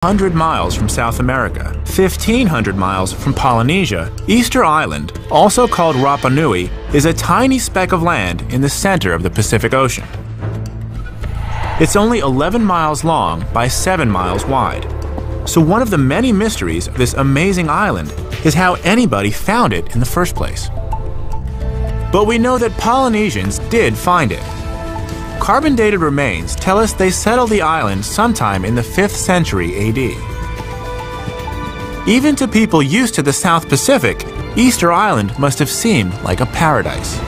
100 miles from South America, 1,500 miles from Polynesia, Easter Island, also called Rapa Nui, is a tiny speck of land in the center of the Pacific Ocean. It's only 11 miles long by 7 miles wide. So one of the many mysteries of this amazing island is how anybody found it in the first place. But we know that Polynesians did find it. Carbon-dated remains tell us they settled the island sometime in the 5th century AD. Even to people used to the South Pacific, Easter Island must have seemed like a paradise.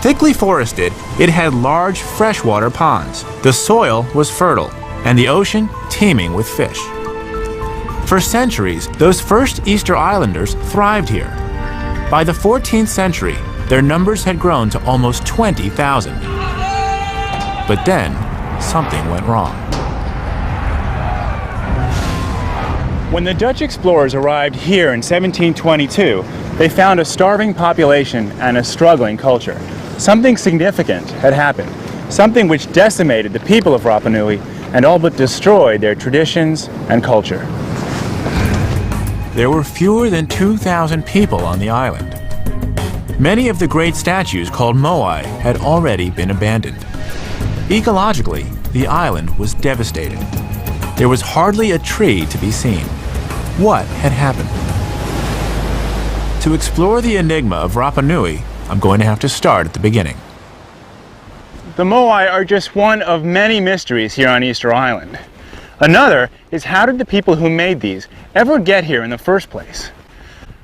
Thickly forested, it had large freshwater ponds. The soil was fertile, and the ocean teeming with fish. For centuries, those first Easter Islanders thrived here. By the 14th century, their numbers had grown to almost 20,000. But then, something went wrong. When the Dutch explorers arrived here in 1722, they found a starving population and a struggling culture. Something significant had happened, something which decimated the people of Rapa Nui and all but destroyed their traditions and culture. There were fewer than 2,000 people on the island. Many of the great statues called moai had already been abandoned. Ecologically, the island was devastated. There was hardly a tree to be seen. What had happened? To explore the enigma of Rapa Nui, I'm going to have to start at the beginning. The moai are just one of many mysteries here on Easter Island. Another is, how did the people who made these ever get here in the first place?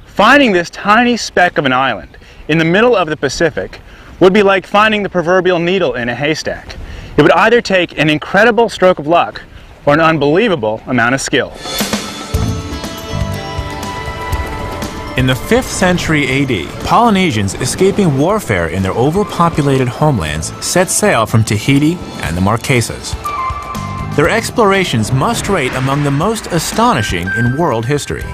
Finding this tiny speck of an island in the middle of the Pacific would be like finding the proverbial needle in a haystack. It would either take an incredible stroke of luck or an unbelievable amount of skill. In the 5th century AD, Polynesians escaping warfare in their overpopulated homelands set sail from Tahiti and the Marquesas. Their explorations must rate among the most astonishing in world history.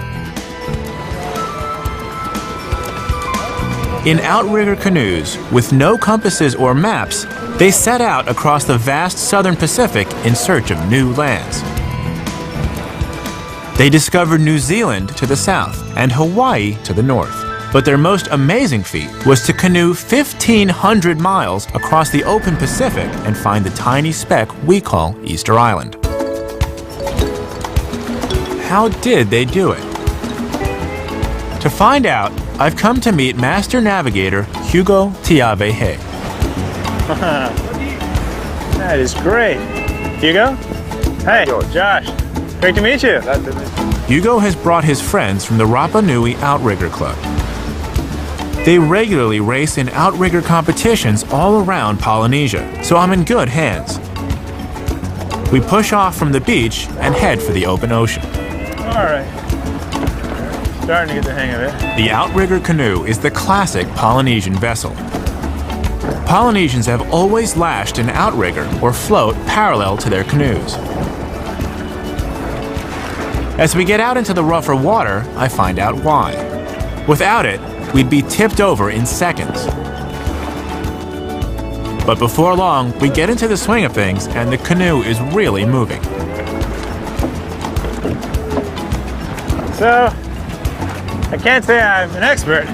In outrigger canoes, with no compasses or maps, they set out across the vast southern Pacific in search of new lands. They discovered New Zealand to the south and Hawaii to the north. But their most amazing feat was to canoe 1,500 miles across the open Pacific and find the tiny speck we call Easter Island. How did they do it? To find out, I've come to meet Master Navigator Hugo Tiavehe. That is great. Hugo? Hey, Josh. Great to meet you. Hugo has brought his friends from the Rapa Nui Outrigger Club. They regularly race in outrigger competitions all around Polynesia, so I'm in good hands. We push off from the beach and head for the open ocean. All right. Starting to get the hang of it. The outrigger canoe is the classic Polynesian vessel. Polynesians have always lashed an outrigger or float parallel to their canoes. As we get out into the rougher water, I find out why. Without it, we'd be tipped over in seconds. But before long, we get into the swing of things and the canoe is really moving. So, I can't say I'm an expert,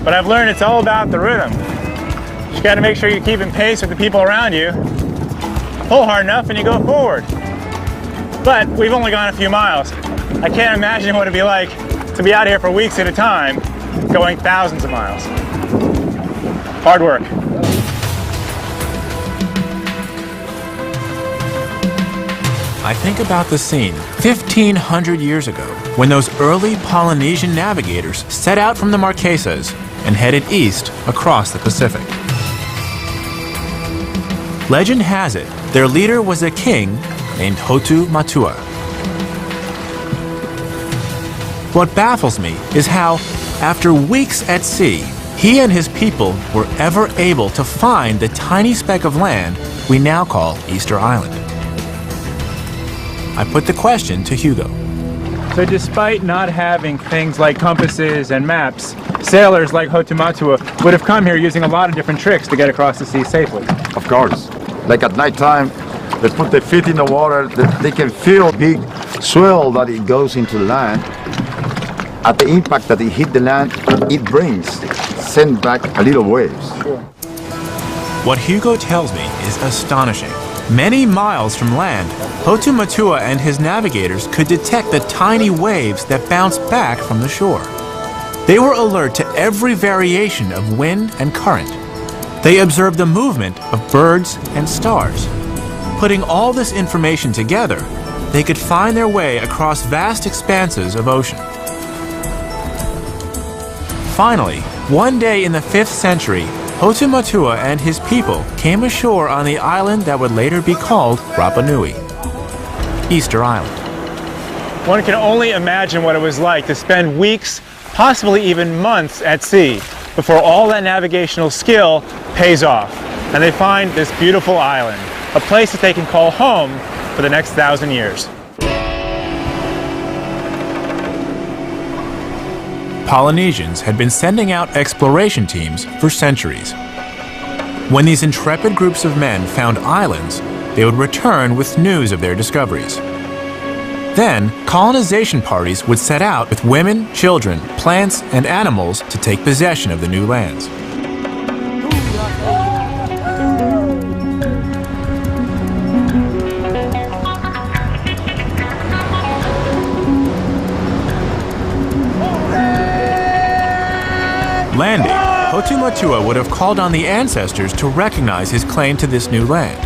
but I've learned it's all about the rhythm. You just gotta make sure you're keeping pace with the people around you. Pull hard enough and you go forward. But we've only gone a few miles. I can't imagine what it'd be like to be out here for weeks at a time, going thousands of miles. Hard work. I think about the scene 1,500 years ago when those early Polynesian navigators set out from the Marquesas and headed east across the Pacific. Legend has it, their leader was a king named Hotu Matua. What baffles me is how, after weeks at sea, he and his people were ever able to find the tiny speck of land we now call Easter Island. I put the question to Hugo. So despite not having things like compasses and maps, sailors like Hotu Matua would have come here using a lot of different tricks to get across the sea safely. Of course. Like at night time, They put their feet in the water, they can feel big swell that it goes into the land. At the impact that it hit the land, it send back a little waves. What Hugo tells me is astonishing. Many miles from land, Hotu Matua and his navigators could detect the tiny waves that bounce back from the shore. They were alert to every variation of wind and current. They observed the movement of birds and stars. Putting all this information together, they could find their way across vast expanses of ocean. Finally, one day in the 5th century, Hotu Matua and his people came ashore on the island that would later be called Rapa Nui, Easter Island. One can only imagine what it was like to spend weeks, possibly even months at sea before all that navigational skill pays off and they find this beautiful island, a place that they can call home for the next 1,000 years. Polynesians had been sending out exploration teams for centuries. When these intrepid groups of men found islands, they would return with news of their discoveries. Then, colonization parties would set out with women, children, plants, and animals to take possession of the new lands. Landing, Hotu Matua would have called on the ancestors to recognize his claim to this new land.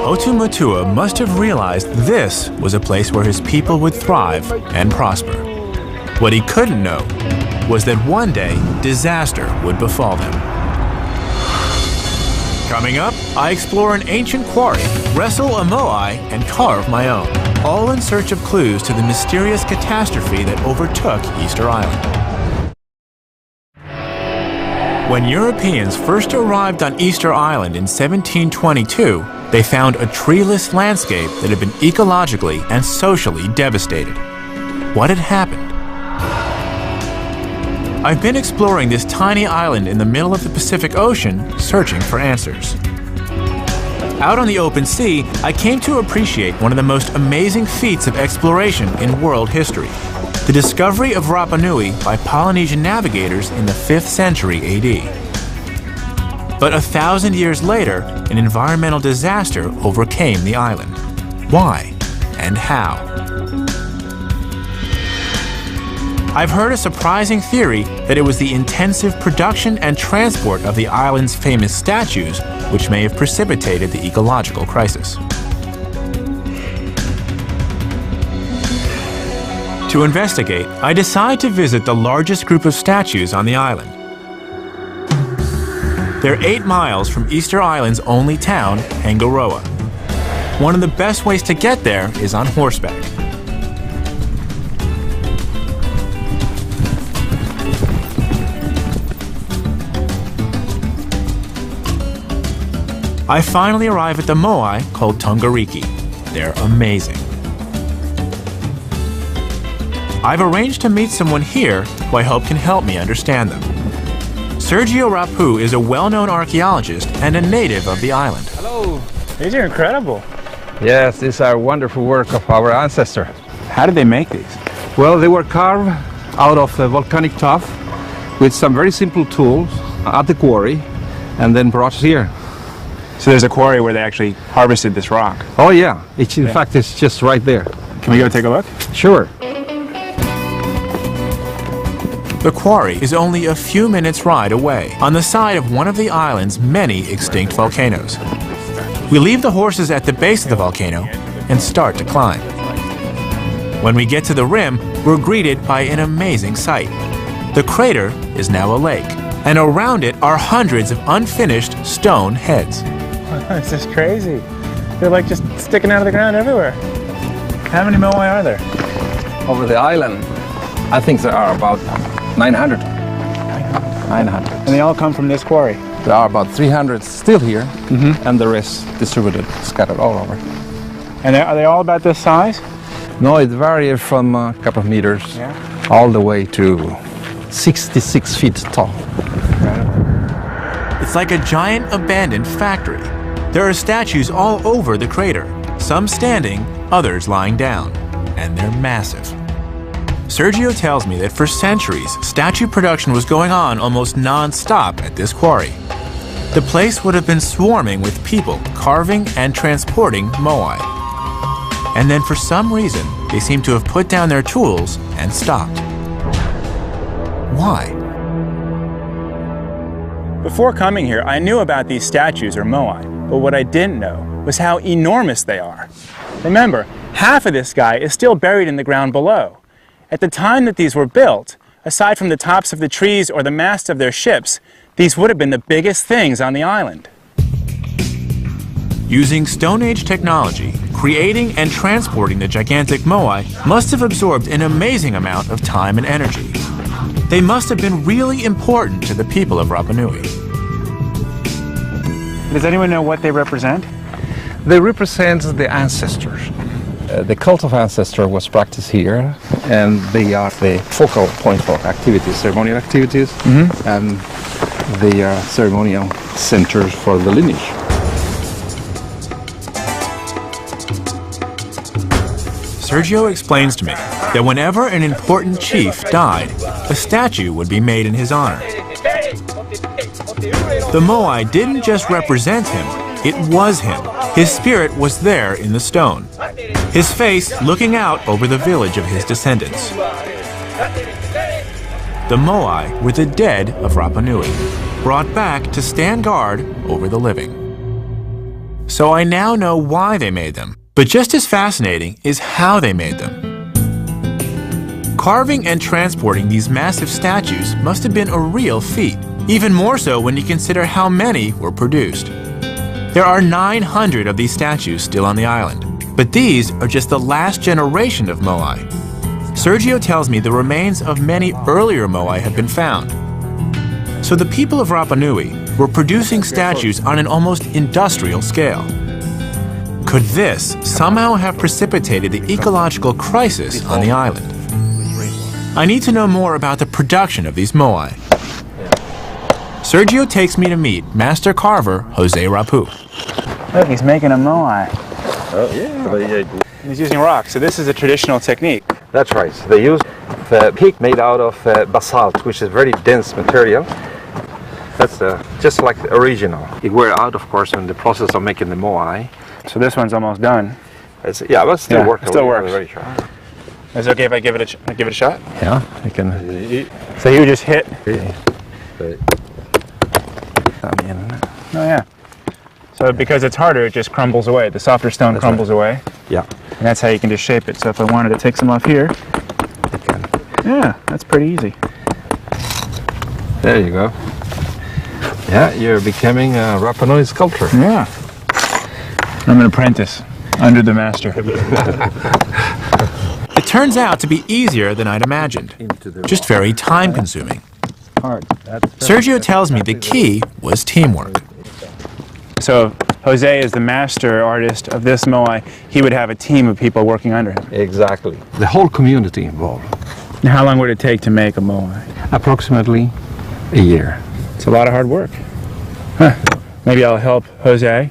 Hotu Matua must have realized this was a place where his people would thrive and prosper. What he couldn't know was that one day disaster would befall them. Coming up, I explore an ancient quarry, wrestle a moai, and carve my own, all in search of clues to the mysterious catastrophe that overtook Easter Island. When Europeans first arrived on Easter Island in 1722, they found a treeless landscape that had been ecologically and socially devastated. What had happened? I've been exploring this tiny island in the middle of the Pacific Ocean, searching for answers. Out on the open sea, I came to appreciate one of the most amazing feats of exploration in world history: the discovery of Rapa Nui by Polynesian navigators in the 5th century AD. But 1,000 years later, an environmental disaster overcame the island. Why and how? I've heard a surprising theory that it was the intensive production and transport of the island's famous statues which may have precipitated the ecological crisis. To investigate, I decide to visit the largest group of statues on the island. They're 8 miles from Easter Island's only town, Hangaroa. One of the best ways to get there is on horseback. I finally arrive at the moai called Tongariki. They're amazing. I've arranged to meet someone here who I hope can help me understand them. Sergio Rapu is a well-known archaeologist and a native of the island. Hello. These are incredible. Yes, these are wonderful work of our ancestor. How did they make these? Well, they were carved out of volcanic tuff with some very simple tools at the quarry and then brought here. So there's a quarry where they actually harvested this rock. Oh yeah, in fact it's just right there. Can we go take a look? Sure. The quarry is only a few minutes' ride away, on the side of one of the island's many extinct volcanoes. We leave the horses at the base of the volcano and start to climb. When we get to the rim, we're greeted by an amazing sight. The crater is now a lake, and around it are hundreds of unfinished stone heads. This is crazy. They're like just sticking out of the ground everywhere. How many moai are there? Over the island, I think there are about 900. 900. And they all come from this quarry? There are about 300 still here, and the rest distributed, scattered all over. And are they all about this size? No, it varies from a couple of meters all the way to 66 feet tall. It's like a giant abandoned factory. There are statues all over the crater, some standing, others lying down, and they're massive. Sergio tells me that for centuries, statue production was going on almost non-stop at this quarry. The place would have been swarming with people carving and transporting moai. And then for some reason, they seem to have put down their tools and stopped. Why? Before coming here, I knew about these statues or moai, but what I didn't know was how enormous they are. Remember, half of this guy is still buried in the ground below. At the time that these were built, aside from the tops of the trees or the masts of their ships, these would have been the biggest things on the island. Using Stone Age technology, creating and transporting the gigantic moai must have absorbed an amazing amount of time and energy. They must have been really important to the people of Rapa Nui. Does anyone know what they represent? They represent the ancestors. The cult of ancestor was practiced here, and they are the focal point for activities, ceremonial activities, and they are ceremonial centers for the lineage. Sergio explains to me that whenever an important chief died, a statue would be made in his honor. The moai didn't just represent him, it was him. His spirit was there in the stone, his face looking out over the village of his descendants. The moai were the dead of Rapa Nui, brought back to stand guard over the living. So I now know why they made them, but just as fascinating is how they made them. Carving and transporting these massive statues must have been a real feat, even more so when you consider how many were produced. There are 900 of these statues still on the island, but these are just the last generation of moai. Sergio tells me the remains of many earlier moai have been found. So the people of Rapa Nui were producing statues on an almost industrial scale. Could this somehow have precipitated the ecological crisis on the island? I need to know more about the production of these moai. Sergio takes me to meet master carver Jose Rapu. Look, he's making a moai. Oh, yeah. He's using rocks, so this is a traditional technique. That's right. So they use the peak made out of basalt, which is very dense material. That's just like the original. It wear out, of course, in the process of making the moai. So this one's almost done. Yeah, but still works. It still works. Very sharp. Is it okay if I give it a shot? Yeah, I can. So you just hit. Oh yeah. So because it's harder, it just crumbles away. The softer stone crumbles away. Yeah. And that's how you can just shape it. So if I wanted to take some off here, I can. yeah, that's pretty easy. There you go. Yeah, you're becoming a Rapa Nui sculptor. Yeah. I'm an apprentice under the master. It turns out to be easier than I'd imagined, just very time-consuming. Sergio tells me the key was teamwork. So Jose is the master artist of this moai. He would have a team of people working under him. Exactly. The whole community involved. Now, how long would it take to make a moai? Approximately a year. It's a lot of hard work. Huh. Maybe I'll help Jose.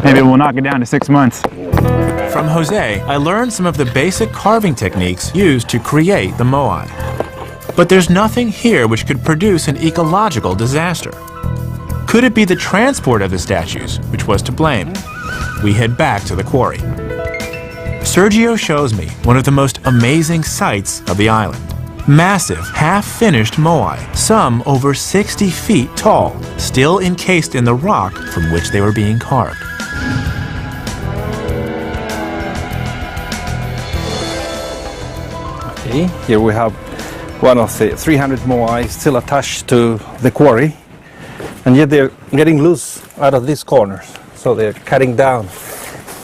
Maybe we'll knock it down to 6 months. From Jose, I learned some of the basic carving techniques used to create the moai. But there's nothing here which could produce an ecological disaster. Could it be the transport of the statues which was to blame? We head back to the quarry. Sergio shows me one of the most amazing sights of the island. Massive, half-finished moai, some over 60 feet tall, still encased in the rock from which they were being carved. Okay, here we have one of the 300 moai still attached to the quarry, and yet they're getting loose out of these corners. So they're cutting down,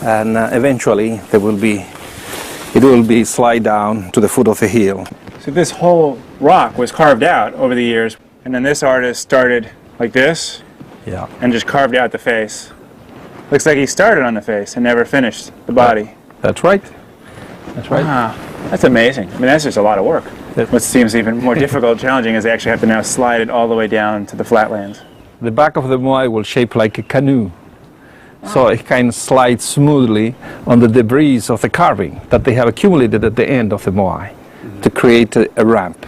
and eventually it will be slide down to the foot of the hill. So this whole rock was carved out over the years, and then this artist started like this, Yeah. and just carved out the face. Looks like he started on the face and never finished the body. That's right. That's right. Wow, that's amazing. I mean, that's just a lot of work. What seems even more difficult and challenging is they actually have to now slide it all the way down to the flatlands. The back of the moai will shape like a canoe. So it kind of slides smoothly on the debris of the carving that they have accumulated at the end of the moai to create a ramp.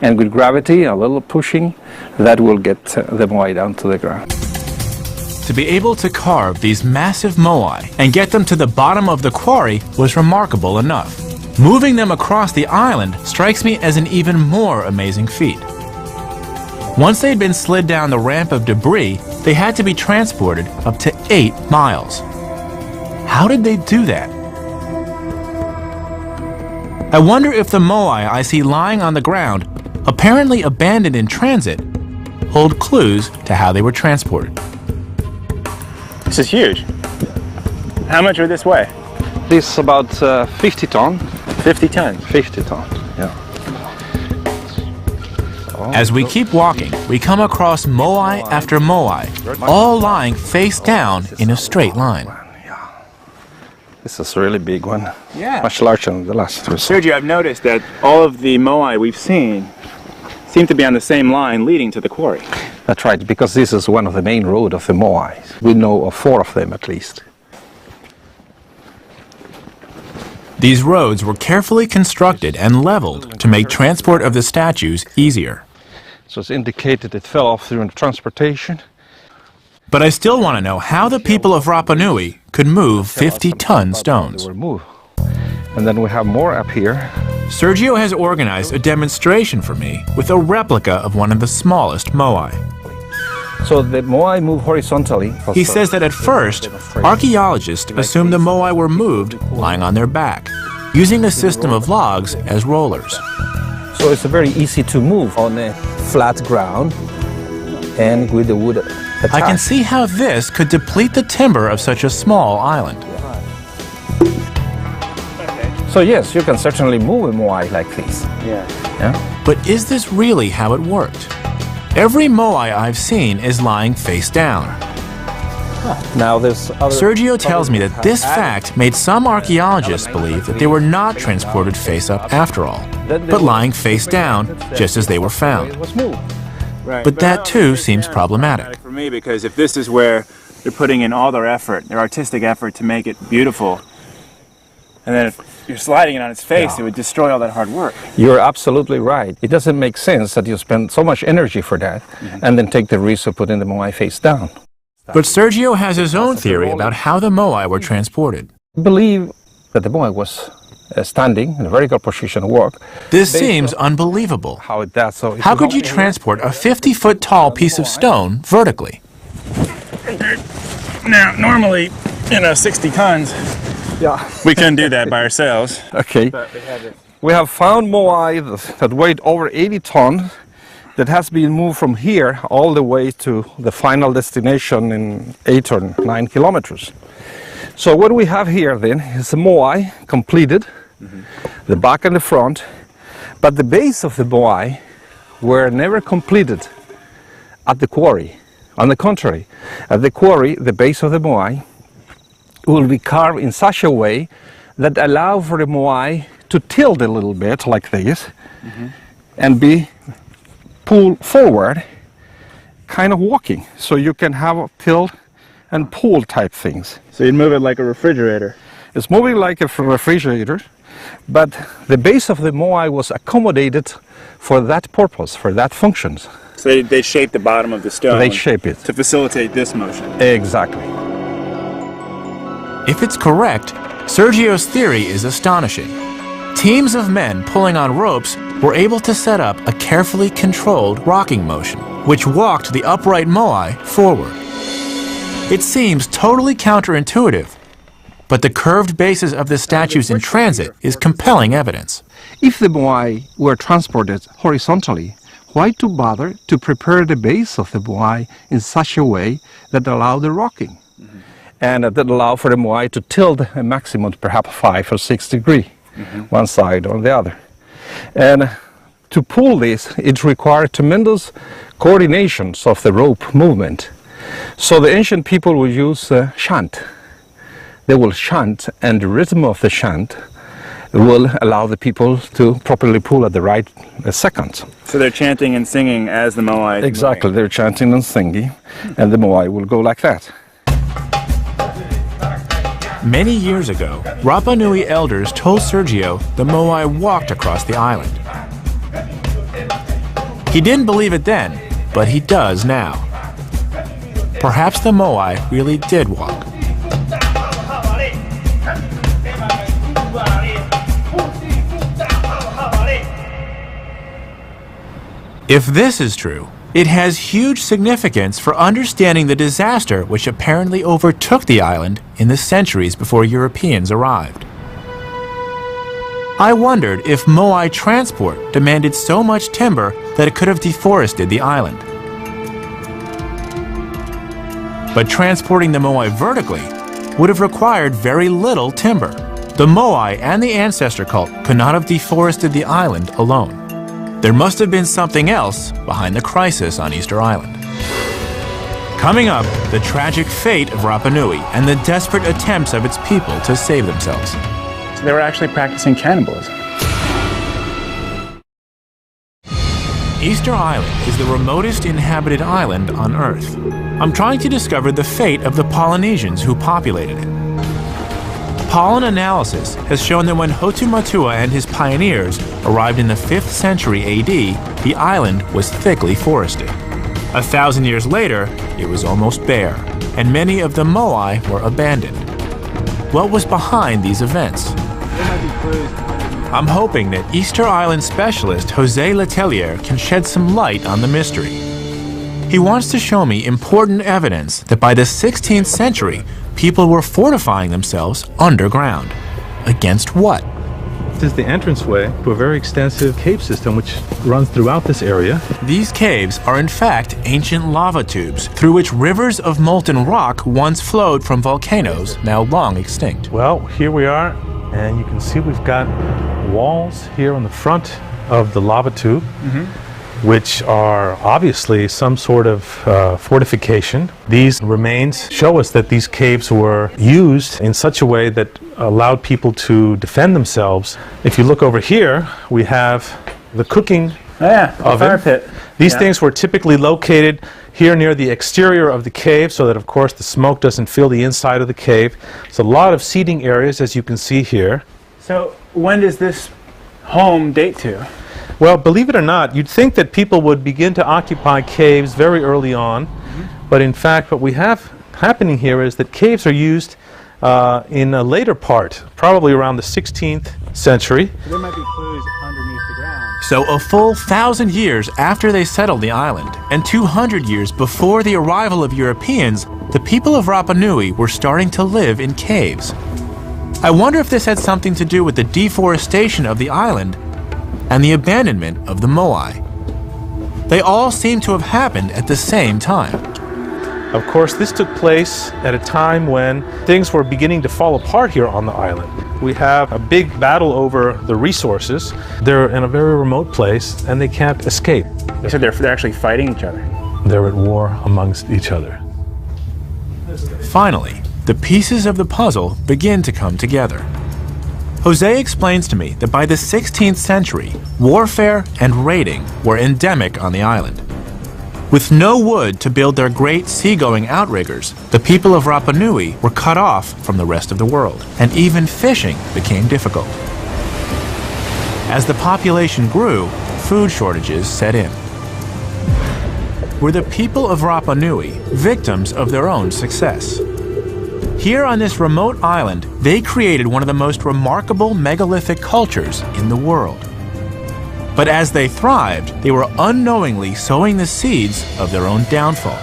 And with gravity, a little pushing, that will get the moai down to the ground. To be able to carve these massive moai and get them to the bottom of the quarry was remarkable enough. Moving them across the island strikes me as an even more amazing feat. Once they'd been slid down the ramp of debris, they had to be transported up to 8 miles. How did they do that? I wonder if the moai I see lying on the ground, apparently abandoned in transit, hold clues to how they were transported. This is huge. How much would this weigh? This is about 50 ton. 50 tons. 50 ton, yeah. As we keep walking, we come across moai after moai, all lying face down in a straight line. This is a really big one. Yeah. Much larger than the last two. Sergio, I've noticed that all of the moai we've seen seem to be on the same line leading to the quarry. That's right, because this is one of the main roads of the moai. We know of 4 of them at least. These roads were carefully constructed and leveled to make transport of the statues easier. So it's indicated it fell off during transportation. But I still want to know how the people of Rapa Nui could move 50-ton stones. They were moved. And then we have more up here. Sergio has organized a demonstration for me with a replica of one of the smallest moai. So the moai move horizontally. He says that at first, archaeologists assumed the moai were moved lying on their back, using a system of logs as rollers. So it's very easy to move on a flat ground and with the wood attached. I can see how this could deplete the timber of such a small island. So yes, you can certainly move a moai like this. Yeah. But is this really how it worked? Every moai I've seen is lying face down. Now there's Sergio tells me that this fact made some archaeologists believe that they were not transported face up after all, but lying face down just as they were found. Right. But that too seems problematic. For me, because if this is where they're putting in all their effort, their artistic effort to make it beautiful, and then if you're sliding it on its face, it would destroy all that hard work. You're absolutely right. It doesn't make sense that you spend so much energy for that and then take the risk of putting the moai face down. But Sergio has his own theory about how the moai were transported. I believe that the moai was standing in a vertical position of work. This seems unbelievable. How it does so. How could you transport a 50-foot tall piece of stone vertically? Now, normally, 60 tons, we couldn't do that by ourselves. Okay. We have found moai that weighed over 80 tons that has been moved from here all the way to the final destination in 8 or 9 kilometers. So what we have here then is a moai completed, the back and the front, but the base of the moai were never completed at the quarry. On the contrary, at the quarry, the base of the moai will be carved in such a way that allow for the moai to tilt a little bit like this and be pulled forward, kind of walking. So you can have a tilt and pull type things. So you'd move it like a refrigerator. It's moving like a refrigerator, but the base of the moai was accommodated for that purpose, for that functions. So they shape the bottom of the stone. They shape it. To facilitate this motion. Exactly. If it's correct, Sergio's theory is astonishing. Teams of men pulling on ropes were able to set up a carefully controlled rocking motion, which walked the upright moai forward. It seems totally counterintuitive, but the curved bases of the statues in transit is compelling evidence. If the moai were transported horizontally, why to bother to prepare the base of the moai in such a way that allow the rocking? And that allow for the moai to tilt a maximum perhaps 5 or 6 degrees, one side or the other. And to pull this, it required tremendous coordinations of the rope movement. So the ancient people will use chant. They will chant, and the rhythm of the chant will allow the people to properly pull at the right seconds. So they're chanting and singing as the moai is Exactly, moving. they're chanting and singing, and the moai will go like that. Many years ago, Rapa Nui elders told Sergio the Moai walked across the island. He didn't believe it then, but he does now. Perhaps the Moai really did walk. If this is true, it has huge significance for understanding the disaster which apparently overtook the island in the centuries before Europeans arrived. I wondered if Moai transport demanded so much timber that it could have deforested the island. But transporting the Moai vertically would have required very little timber. The Moai and the ancestor cult could not have deforested the island alone. There must have been something else behind the crisis on Easter Island. Coming up, the tragic fate of Rapa Nui and the desperate attempts of its people to save themselves. So they were actually practicing cannibalism. Easter Island is the remotest inhabited island on Earth. I'm trying to discover the fate of the Polynesians who populated it. Pollen analysis has shown that when Hotumatua and his pioneers arrived in the 5th century AD, the island was thickly forested. 1,000 years later, it was almost bare, and many of the Moai were abandoned. What was behind these events? I'm hoping that Easter Island specialist Jose Letelier can shed some light on the mystery. He wants to show me important evidence that by the 16th century, people were fortifying themselves underground. Against what? This is the entranceway to a very extensive cave system which runs throughout this area. These caves are in fact ancient lava tubes through which rivers of molten rock once flowed from volcanoes now long extinct. Well, here we are, and you can see we've got walls here on the front of the lava tube, which are obviously some sort of fortification. These remains show us that these caves were used in such a way that allowed people to defend themselves. If you look over here, we have the cooking oven. Fire pit. These things were typically located here near the exterior of the cave so that, of course, the smoke doesn't fill the inside of the cave. It's a lot of seating areas, as you can see here. So when does this home date to? Well, believe it or not, you'd think that people would begin to occupy caves very early on, but in fact what we have happening here is that caves are used in a later part, probably around the 16th century. There might be clues underneath the ground. So a full 1,000 years after they settled the island, and 200 years before the arrival of Europeans, the people of Rapa Nui were starting to live in caves. I wonder if this had something to do with the deforestation of the island and the abandonment of the Moai. They all seem to have happened at the same time. Of course, this took place at a time when things were beginning to fall apart here on the island. We have a big battle over the resources. They're in a very remote place and they can't escape. You said they're actually fighting each other. They're at war amongst each other. Finally, the pieces of the puzzle begin to come together. Jose explains to me that by the 16th century, warfare and raiding were endemic on the island. With no wood to build their great seagoing outriggers, the people of Rapa Nui were cut off from the rest of the world, and even fishing became difficult. As the population grew, food shortages set in. Were the people of Rapa Nui victims of their own success? Here on this remote island, they created one of the most remarkable megalithic cultures in the world. But as they thrived, they were unknowingly sowing the seeds of their own downfall.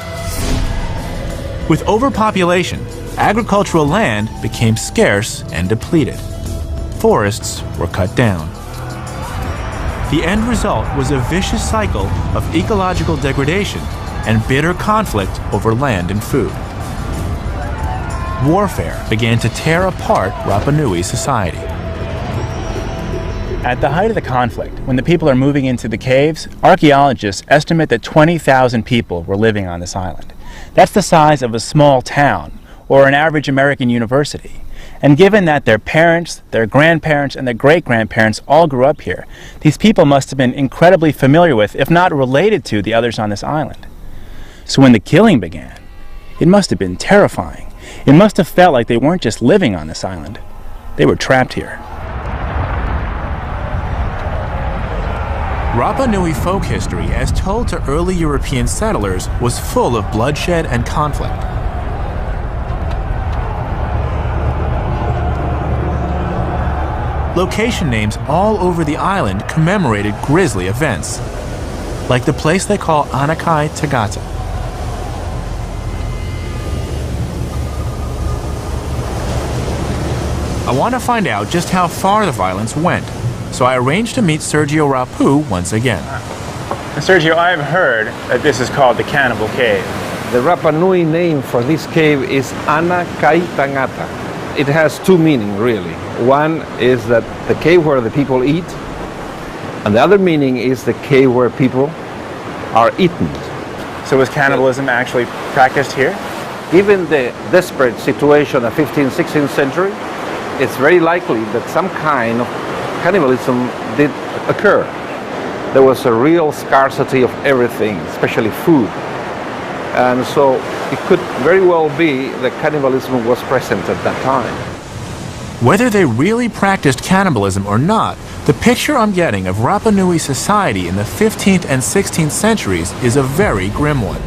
With overpopulation, agricultural land became scarce and depleted. Forests were cut down. The end result was a vicious cycle of ecological degradation and bitter conflict over land and food. Warfare began to tear apart Rapa Nui society. At the height of the conflict, when the people are moving into the caves, archaeologists estimate that 20,000 people were living on this island. That's the size of a small town, or an average American university. And given that their parents, their grandparents, and their great-grandparents all grew up here, these people must have been incredibly familiar with, if not related to, the others on this island. So when the killing began, it must have been terrifying. It must have felt like they weren't just living on this island. They were trapped here. Rapa Nui folk history, as told to early European settlers, was full of bloodshed and conflict. Location names all over the island commemorated grisly events, like the place they call Anakai Tagata. I want to find out just how far the violence went, so I arranged to meet Sergio Rapu once again. Sergio, I've heard that this is called the Cannibal Cave. The Rapa Nui name for this cave is Ana Kai Tangata. It has two meanings, really. One is that the cave where the people eat, and the other meaning is the cave where people are eaten. So was cannibalism actually practiced here? Given the desperate situation of 15th, 16th century, it's very likely that some kind of cannibalism did occur. There was a real scarcity of everything, especially food. And so it could very well be that cannibalism was present at that time. Whether they really practiced cannibalism or not, the picture I'm getting of Rapa Nui society in the 15th and 16th centuries is a very grim one.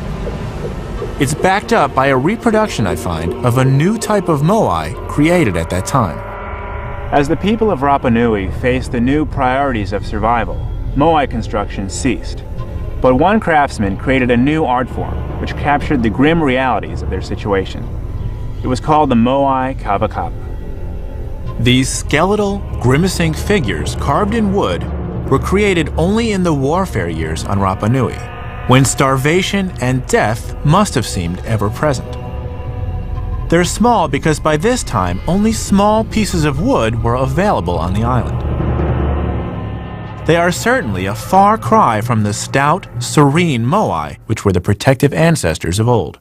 It's backed up by a reproduction, I find, of a new type of moai created at that time. As the people of Rapa Nui faced the new priorities of survival, moai construction ceased. But one craftsman created a new art form which captured the grim realities of their situation. It was called the moai kavakapa. These skeletal, grimacing figures carved in wood were created only in the warfare years on Rapa Nui, when starvation and death must have seemed ever present. They're small because by this time only small pieces of wood were available on the island. They are certainly a far cry from the stout, serene moai, which were the protective ancestors of old.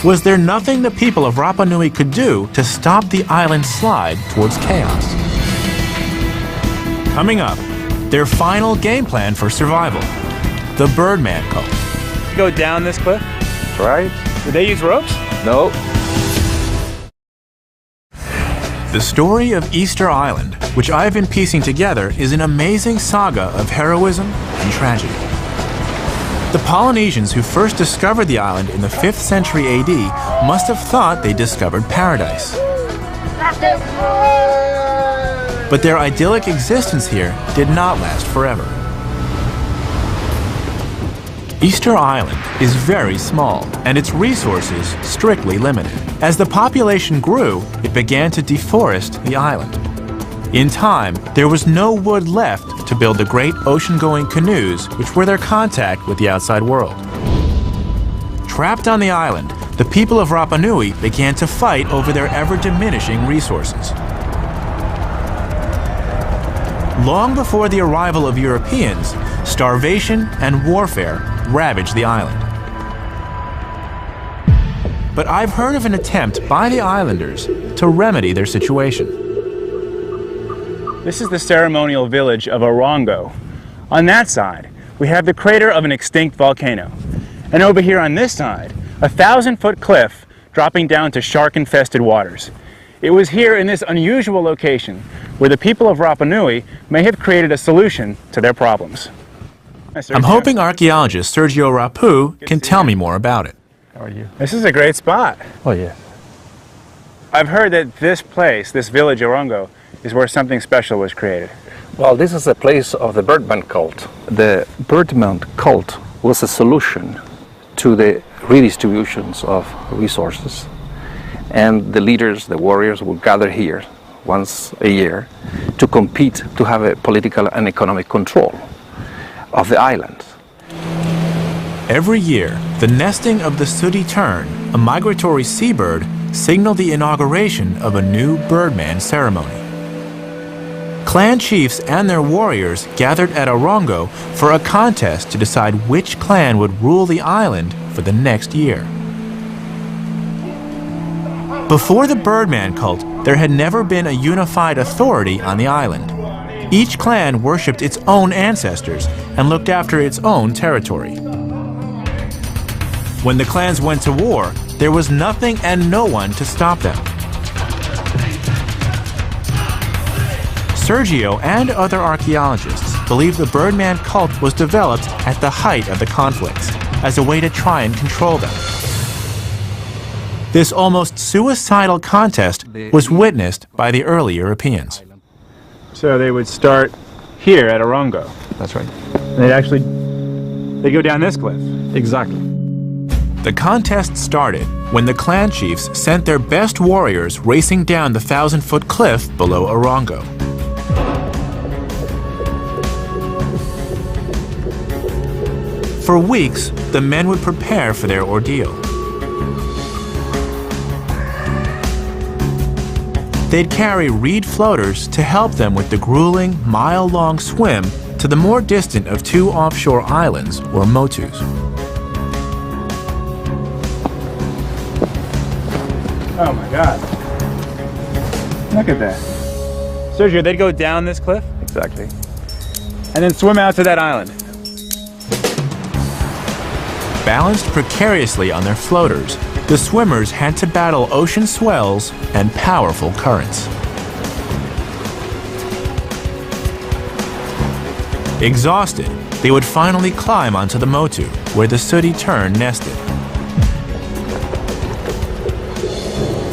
Was there nothing the people of Rapa Nui could do to stop the island's slide towards chaos? Coming up, their final game plan for survival, the Birdman cult. Go down this cliff? Right? Did they use ropes? No. The story of Easter Island, which I've been piecing together, is an amazing saga of heroism and tragedy. The Polynesians who first discovered the island in the 5th century AD must have thought they discovered paradise. But their idyllic existence here did not last forever. Easter Island is very small, and its resources strictly limited. As the population grew, it began to deforest the island. In time, there was no wood left to build the great ocean-going canoes which were their contact with the outside world. Trapped on the island, the people of Rapa Nui began to fight over their ever-diminishing resources. Long before the arrival of Europeans, starvation and warfare ravaged the island. But I've heard of an attempt by the islanders to remedy their situation. This is the ceremonial village of Orongo. On that side, we have the crater of an extinct volcano. And over here on this side, a 1,000-foot cliff dropping down to shark-infested waters. It was here in this unusual location where the people of Rapa Nui may have created a solution to their problems. I'm hoping archaeologist Sergio Rapu can tell me more about it. How are you? This is a great spot. Oh, yeah. I've heard that this place, this village Orongo, is where something special was created. Well, this is a place of the Birdman cult. The Birdman cult was a solution to the redistributions of resources. And the leaders, the warriors, would gather here once a year to compete to have a political and economic control of the island. Every year, the nesting of the sooty tern, a migratory seabird, signaled the inauguration of a new Birdman ceremony. Clan chiefs and their warriors gathered at Orongo for a contest to decide which clan would rule the island for the next year. Before the Birdman cult, there had never been a unified authority on the island. Each clan worshipped its own ancestors and looked after its own territory. When the clans went to war, there was nothing and no one to stop them. Sergio and other archaeologists believe the Birdman cult was developed at the height of the conflicts as a way to try and control them. This almost suicidal contest was witnessed by the early Europeans. So they would start here at Orongo. That's right. They go down this cliff. Exactly. The contest started when the clan chiefs sent their best warriors racing down the 1,000-foot cliff below Orongo. For weeks, the men would prepare for their ordeal. They'd carry reed floaters to help them with the grueling, mile-long swim to the more distant of two offshore islands, or motus. Oh my God. Look at that. Sergio, they'd go down this cliff Exactly. and then swim out to that island. Balanced precariously on their floaters, the swimmers had to battle ocean swells and powerful currents. Exhausted, they would finally climb onto the motu, where the sooty tern nested.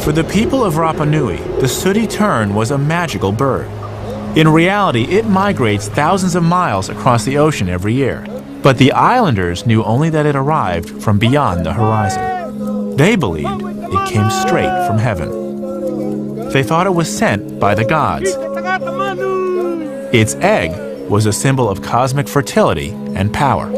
For the people of Rapa Nui, the sooty tern was a magical bird. In reality, it migrates thousands of miles across the ocean every year, but the islanders knew only that it arrived from beyond the horizon. They believed it came straight from heaven. They thought it was sent by the gods. Its egg was a symbol of cosmic fertility and power.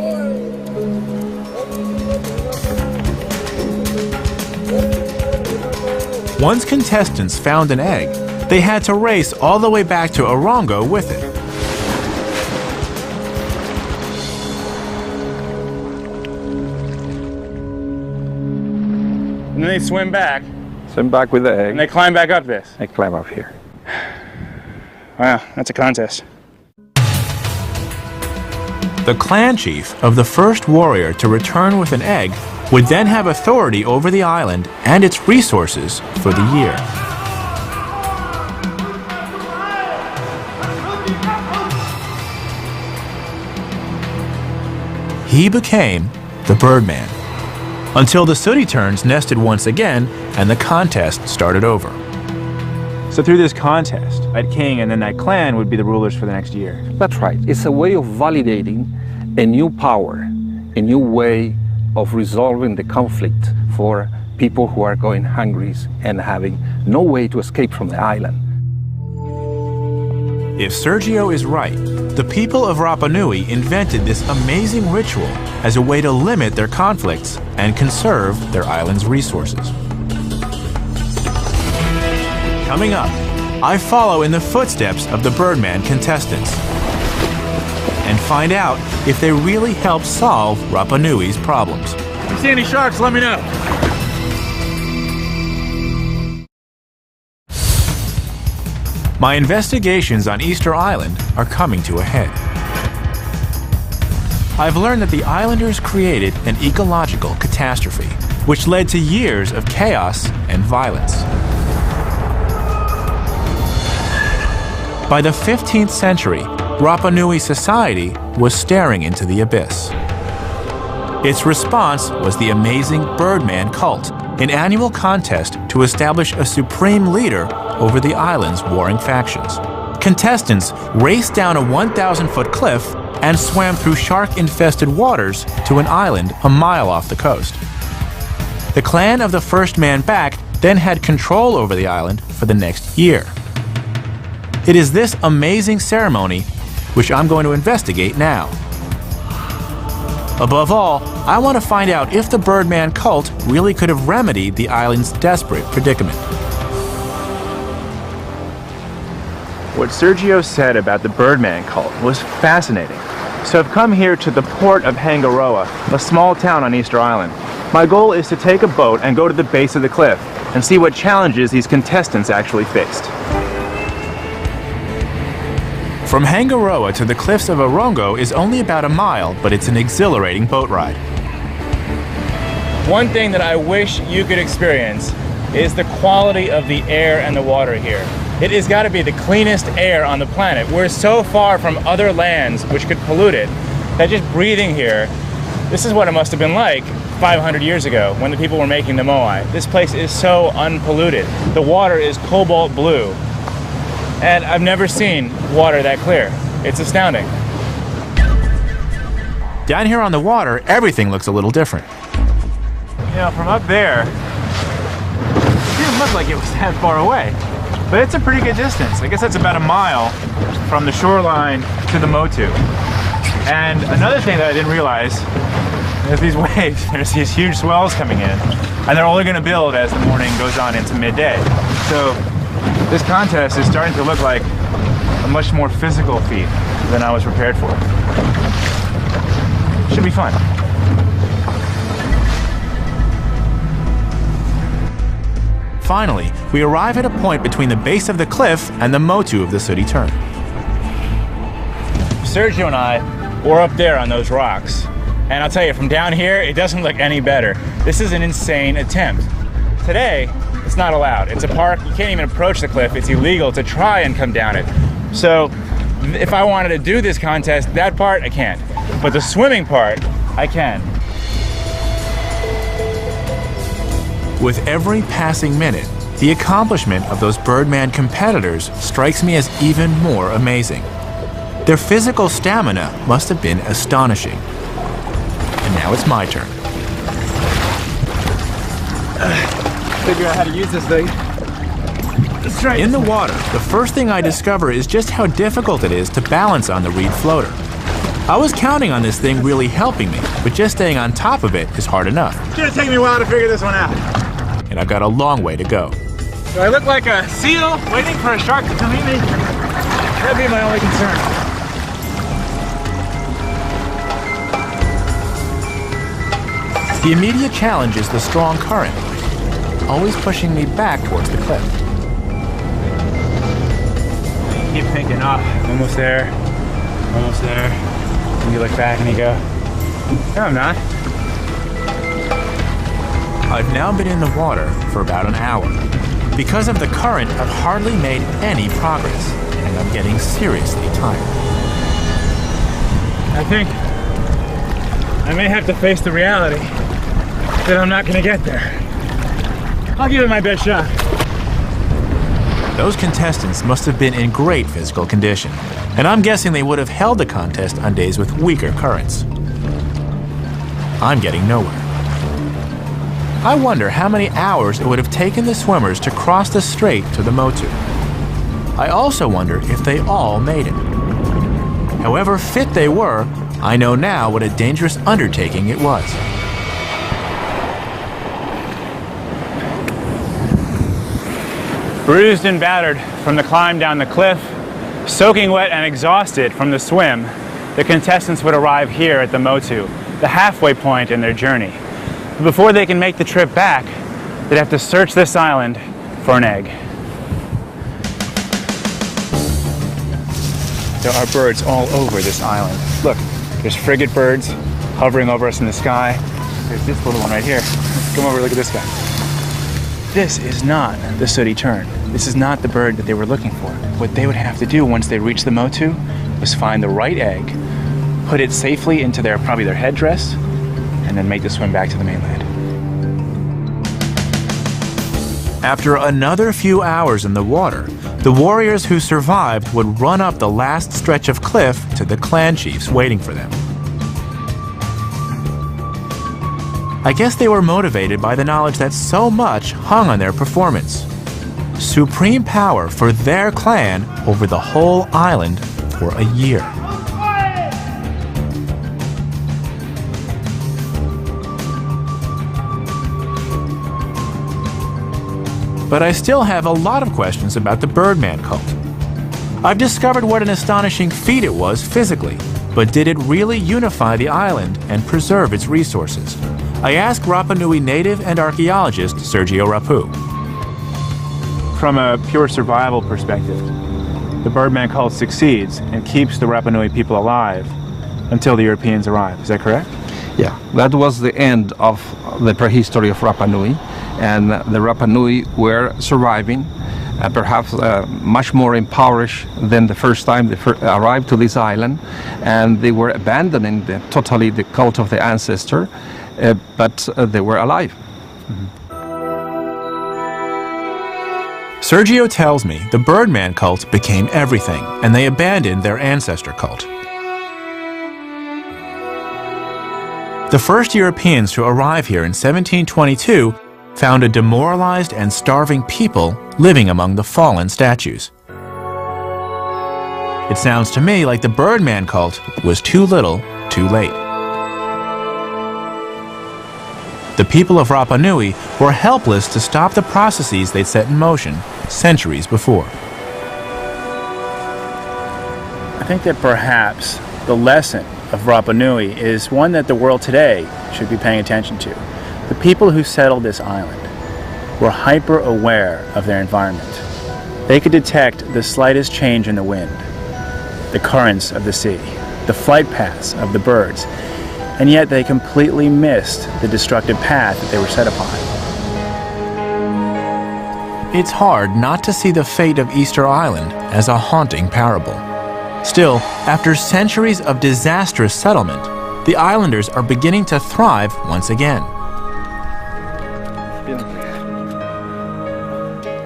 Once contestants found an egg, they had to race all the way back to Orongo with it. And then they swim back Swim back with the egg and they climb back up this. and climb up here. Wow, that's a contest. The clan chief of the first warrior to return with an egg would then have authority over the island and its resources for the year. He became the Birdman, until the sooty terns nested once again and the contest started over. So through this contest, that king and then that clan would be the rulers for the next year. That's right. It's a way of validating a new power, a new way of resolving the conflict for people who are going hungry and having no way to escape from the island. If Sergio is right, the people of Rapa Nui invented this amazing ritual as a way to limit their conflicts and conserve their island's resources. Coming up, I follow in the footsteps of the Birdman contestants and find out if they really helped solve Rapa Nui's problems. If you see any sharks, let me know. My investigations on Easter Island are coming to a head. I've learned that the islanders created an ecological catastrophe, which led to years of chaos and violence. By the 15th century, Rapa Nui society was staring into the abyss. Its response was the amazing Birdman cult, an annual contest to establish a supreme leader over the island's warring factions. Contestants raced down a 1,000-foot cliff and swam through shark-infested waters to an island a mile off the coast. The clan of the first man back then had control over the island for the next year. It is this amazing ceremony which I'm going to investigate now. Above all, I want to find out if the Birdman cult really could have remedied the island's desperate predicament. What Sergio said about the Birdman cult was fascinating. So I've come here to the port of Hangaroa, a small town on Easter Island. My goal is to take a boat and go to the base of the cliff and see what challenges these contestants actually faced. From Hangaroa to the cliffs of Orongo is only about a mile, but it's an exhilarating boat ride. One thing that I wish you could experience is the quality of the air and the water here. It has got to be the cleanest air on the planet. We're so far from other lands which could pollute it that just breathing here, this is what it must have been like 500 years ago when the people were making the moai. This place is so unpolluted. The water is cobalt blue. And I've never seen water that clear. It's astounding. Down here on the water, everything looks a little different. You know, from up there, it didn't look like it was that far away. But it's a pretty good distance. I guess that's about a mile from the shoreline to the Motu. And another thing that I didn't realize, there's these waves, there's these huge swells coming in, and they're only going to build as the morning goes on into midday. So this contest is starting to look like a much more physical feat than I was prepared for. Should be fun. Finally, we arrive at a point between the base of the cliff and the Motu of the sooty tern. Sergio and I were up there on those rocks. And I'll tell you, from down here, it doesn't look any better. This is an insane attempt. Today, it's not allowed. It's a park, you can't even approach the cliff. It's illegal to try and come down it. So, if I wanted to do this contest, that part, I can't. But the swimming part, I can. With every passing minute, the accomplishment of those Birdman competitors strikes me as even more amazing. Their physical stamina must have been astonishing. And now it's my turn. Figure out how to use this thing. Let's try. In the water, the first thing I discover is just how difficult it is to balance on the reed floater. I was counting on this thing really helping me, but just staying on top of it is hard enough. It's gonna take me a while to figure this one out. And I've got a long way to go. Do I look like a seal waiting for a shark to come eat me? That'd be my only concern. The immediate challenge is the strong current, always pushing me back towards the cliff. Keep thinking, oh, almost there, almost there. And you look back and you go, no, I'm not. I've now been in the water for about an hour. Because of the current, I've hardly made any progress, and I'm getting seriously tired. I think I may have to face the reality that I'm not gonna get there. I'll give it my best shot. Those contestants must have been in great physical condition, and I'm guessing they would have held the contest on days with weaker currents. I'm getting nowhere. I wonder how many hours it would have taken the swimmers to cross the strait to the Motu. I also wonder if they all made it. However fit they were, I know now what a dangerous undertaking it was. Bruised and battered from the climb down the cliff, soaking wet and exhausted from the swim, the contestants would arrive here at the Motu, the halfway point in their journey. But before they can make the trip back, they'd have to search this island for an egg. There are birds all over this island. Look, there's frigate birds hovering over us in the sky. There's this little one right here. Come over, look at this guy. This is not the sooty tern. This is not the bird that they were looking for. What they would have to do once they reached the Motu was find the right egg, put it safely into probably their headdress, and then make the swim back to the mainland. After another few hours in the water, the warriors who survived would run up the last stretch of cliff to the clan chiefs waiting for them. I guess they were motivated by the knowledge that so much hung on their performance. Supreme power for their clan over the whole island for a year. But I still have a lot of questions about the Birdman cult. I've discovered what an astonishing feat it was physically, but did it really unify the island and preserve its resources? I asked Rapa Nui native and archaeologist Sergio Rapu. From a pure survival perspective, the Birdman cult succeeds and keeps the Rapa Nui people alive until the Europeans arrive. Is that correct? Yeah, that was the end of the prehistory of Rapa Nui, and the Rapa Nui were surviving, perhaps much more impoverished than the first time they arrived to this island, and they were abandoning totally the cult of the ancestor, but they were alive. Sergio tells me the Birdman cult became everything, and they abandoned their ancestor cult. The first Europeans to arrive here in 1722 found a demoralized and starving people living among the fallen statues. It sounds to me like the Birdman cult was too little, too late. The people of Rapa Nui were helpless to stop the processes they'd set in motion centuries before. I think that perhaps the lesson of Rapa Nui is one that the world today should be paying attention to. The people who settled this island were hyper aware of their environment. They could detect the slightest change in the wind, the currents of the sea, the flight paths of the birds, and yet they completely missed the destructive path that they were set upon. It's hard not to see the fate of Easter Island as a haunting parable. Still, after centuries of disastrous settlement, the islanders are beginning to thrive once again.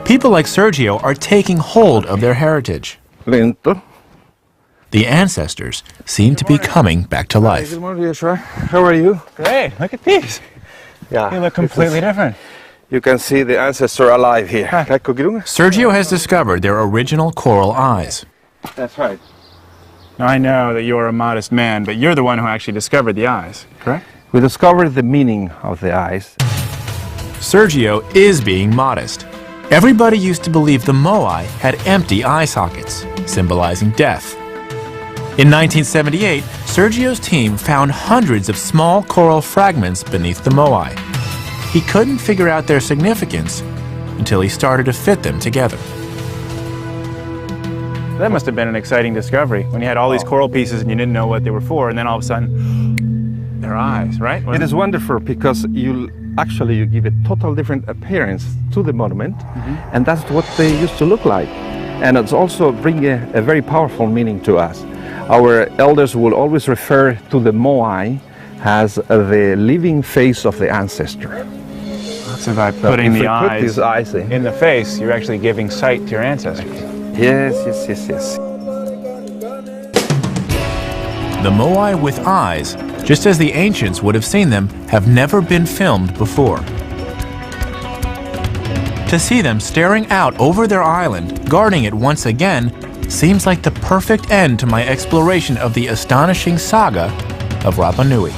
People like Sergio are taking hold of their heritage. Lento. The ancestors seem to be coming back to life. Good morning, Joshua. How are you? Great, look at these. Yeah. They look completely different. You can see the ancestor alive here. Sergio has discovered their original coral eyes. That's right. Now, I know that you're a modest man, but you're the one who actually discovered the eyes, correct? We discovered the meaning of the eyes. Sergio is being modest. Everybody used to believe the Moai had empty eye sockets, symbolizing death. In 1978, Sergio's team found hundreds of small coral fragments beneath the Moai. He couldn't figure out their significance until he started to fit them together. That must have been an exciting discovery when you had all these coral pieces and you didn't know what they were for, and then all of a sudden, their eyes, right? It is wonderful because you give a total different appearance to the monument, and that's what they used to look like. And it's also bring a very powerful meaning to us. Our elders will always refer to the Moai as the living face of the ancestor. So by putting the these eyes in the face, you're actually giving sight to your ancestors. Yes, yes, yes, yes. The Moai with eyes, just as the ancients would have seen them, have never been filmed before. To see them staring out over their island, guarding it once again, seems like the perfect end to my exploration of the astonishing saga of Rapa Nui.